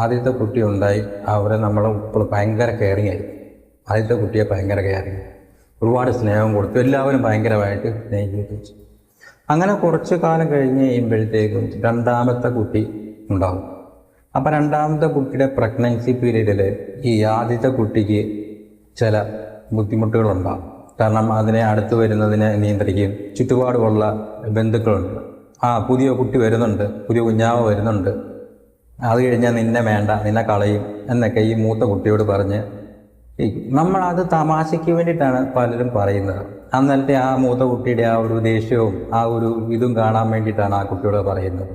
ആദ്യത്തെ കുട്ടി ഉണ്ടായി അവരെ നമ്മൾ ഇപ്പോൾ ഭയങ്കര കെയറിങ് ആയി. ആദ്യത്തെ കുട്ടിയെ ഭയങ്കര കെയറിങ്, ഒരുപാട് സ്നേഹം കൊടുത്തു, എല്ലാവരും ഭയങ്കരമായിട്ട് സ്നേഹിച്ചു. അങ്ങനെ കുറച്ച് കാലം കഴിഞ്ഞ് കഴിയുമ്പോഴത്തേക്കും രണ്ടാമത്തെ കുട്ടി ഉണ്ടാകും. അപ്പം രണ്ടാമത്തെ കുട്ടിയുടെ പ്രഗ്നൻസി പീരീഡിൽ ഈ ആദ്യത്തെ കുട്ടിക്ക് ചില ബുദ്ധിമുട്ടുകളുണ്ടാകും. കാരണം അതിനെ അടുത്ത് വരുന്നതിനെ നിയന്ത്രിക്കും. ചുറ്റുപാടുമുള്ള ബന്ധുക്കളുണ്ട്, പുതിയ കുട്ടി വരുന്നുണ്ട്, പുതിയ കുഞ്ഞാവ് വരുന്നുണ്ട്, അത് കഴിഞ്ഞാൽ നിന്നെ വേണ്ട, നിന്നെ കളയും എന്നൊക്കെ ഈ മൂത്ത കുട്ടിയോട് പറഞ്ഞ് നമ്മളത് തമാശയ്ക്ക് വേണ്ടിയിട്ടാണ് പലരും പറയുന്നത്. അന്നലത്തെ ആ മൂത്ത കുട്ടിയുടെ ആ ഒരു ദേഷ്യവും ആ ഒരു ഇതും കാണാൻ വേണ്ടിയിട്ടാണ് ആ കുട്ടിയോട് പറയുന്നത്.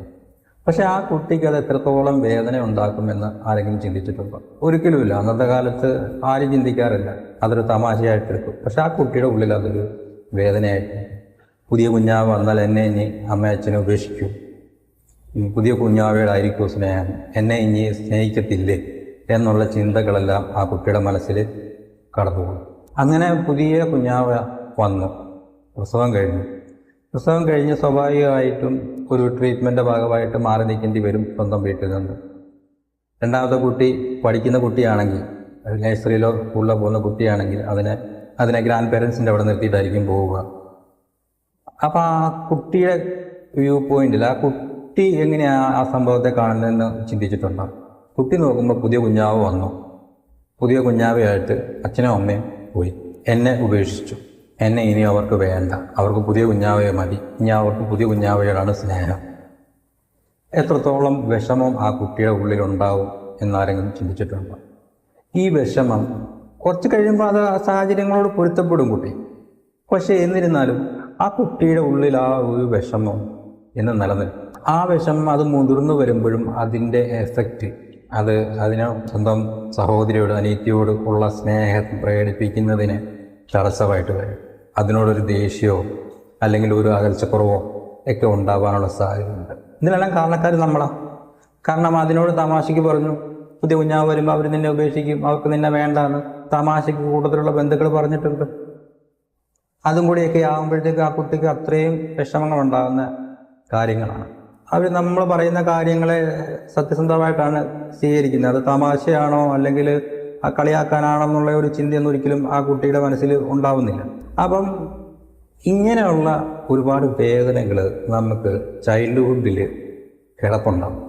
പക്ഷെ ആ കുട്ടിക്ക് അത് എത്രത്തോളം വേദന ഉണ്ടാക്കുമെന്ന് ആരെങ്കിലും ചിന്തിച്ചിട്ടുണ്ടോ? ഒരിക്കലുമില്ല. അന്നത്തെ കാലത്ത് ആരും ചിന്തിക്കാറില്ല, അതൊരു തമാശയായിട്ടെടുക്കും. പക്ഷെ ആ കുട്ടിയുടെ ഉള്ളിൽ അതൊരു വേദനയായിട്ട്, പുതിയ കുഞ്ഞാവ് വന്നാൽ എന്നെ ഇനി അമ്മ അച്ഛനെ ഉപേക്ഷിക്കും, പുതിയ കുഞ്ഞാവയോടായിരിക്കും സ്നേഹം, എന്നെ ഇനി സ്നേഹിക്കത്തില്ലേ എന്നുള്ള ചിന്തകളെല്ലാം ആ കുട്ടിയുടെ മനസ്സിൽ കടന്നുപോകും. അങ്ങനെ പുതിയ കുഞ്ഞാവ വന്നു, പ്രസവം കഴിഞ്ഞ് സ്വാഭാവികമായിട്ടും ഒരു ട്രീറ്റ്മെൻറ്റിൻ്റെ ഭാഗമായിട്ട് മാറി നിൽക്കേണ്ടി വരും സ്വന്തം വീട്ടിൽ നിന്ന്. രണ്ടാമത്തെ കുട്ടി പഠിക്കുന്ന കുട്ടിയാണെങ്കിൽ, നഴ്സറിയിലോ സ്കൂളിലോ പോകുന്ന കുട്ടിയാണെങ്കിൽ അതിനെ ഗ്രാൻഡ് പേരൻസിൻ്റെ അവിടെ നിർത്തിയിട്ടായിരിക്കും പോവുക. അപ്പോൾ ആ കുട്ടിയുടെ വ്യൂ പോയിന്റിൽ ആ കുട്ടി എങ്ങനെയാണ് ആ സംഭവത്തെ കാണുന്നതെന്ന് ചിന്തിച്ചിട്ടുണ്ടോ? കുട്ടി നോക്കുമ്പോൾ പുതിയ കുഞ്ഞാവ് വന്നു, പുതിയ കുഞ്ഞാവയായിട്ട് അച്ഛനും അമ്മയും പോയി, എന്നെ ഉപേക്ഷിച്ചു, എന്നെ ഇനി അവർക്ക് വേണ്ട, അവർക്ക് പുതിയ കുഞ്ഞാവയെ മതി, ഇനി അവർക്ക് പുതിയ കുഞ്ഞാവയോടാണ് സ്നേഹം. എത്രത്തോളം വിഷമം ആ കുട്ടിയുടെ ഉള്ളിലുണ്ടാവും എന്നാരെങ്കിലും ചിന്തിച്ചിട്ടുണ്ടോ? ഈ വിഷമം കുറച്ച് കഴിയുമ്പോൾ അത് സാഹചര്യങ്ങളോട് പൊരുത്തപ്പെടും കുട്ടി. പക്ഷേ എന്നിരുന്നാലും ആ കുട്ടിയുടെ ഉള്ളിൽ ആ ഒരു വിഷമം എന്ന് നിലനിൽക്കും. ആ വിഷമം അത് മുതിർന്നു വരുമ്പോഴും അതിൻ്റെ എഫക്റ്റ് അതിനെ സ്വന്തം സഹോദരിയോട് അനിയത്തിയോട് ഉള്ള സ്നേഹം പ്രകടിപ്പിക്കുന്നതിന് തടസ്സമായിട്ട് വരും. അതിനോടൊരു ദേഷ്യമോ അല്ലെങ്കിൽ ഒരു അകൽച്ചക്കുറവോ ഒക്കെ ഉണ്ടാകാനുള്ള സാധ്യതയുണ്ട്. ഇതിനെല്ലാം കാരണക്കാർ നമ്മളാണ്. കാരണം അതിനോട് തമാശയ്ക്ക് പറഞ്ഞു, പുതിയ കുഞ്ഞാവ് വരുമ്പോൾ അവർ നിന്നെ ഉപേക്ഷിക്കും, അവർക്ക് നിന്നെ വേണ്ടാന്ന് തമാശയ്ക്ക് കൂട്ടത്തിലുള്ള ബന്ധുക്കൾ പറഞ്ഞിട്ടുണ്ട്. അതും കൂടിയൊക്കെ ആകുമ്പോഴത്തേക്ക് ആ കുട്ടിക്ക് അത്രയും വിഷമങ്ങൾ ഉണ്ടാകുന്ന കാര്യങ്ങളാണ്. അവർ നമ്മൾ പറയുന്ന കാര്യങ്ങളെ സത്യസന്ധമായിട്ടാണ് സ്വീകരിക്കുന്നത്. അത് തമാശയാണോ അല്ലെങ്കിൽ കളിയാക്കാനാണോ എന്നുള്ള ഒരു ചിന്തയൊന്നും ഒരിക്കലും ആ കുട്ടിയുടെ മനസ്സിൽ ഉണ്ടാവുന്നില്ല. അപ്പം ഇങ്ങനെയുള്ള ഒരുപാട് വേദനകൾ നമുക്ക് ചൈൽഡ്ഹുഡിൽ കിടപ്പുണ്ടാകും.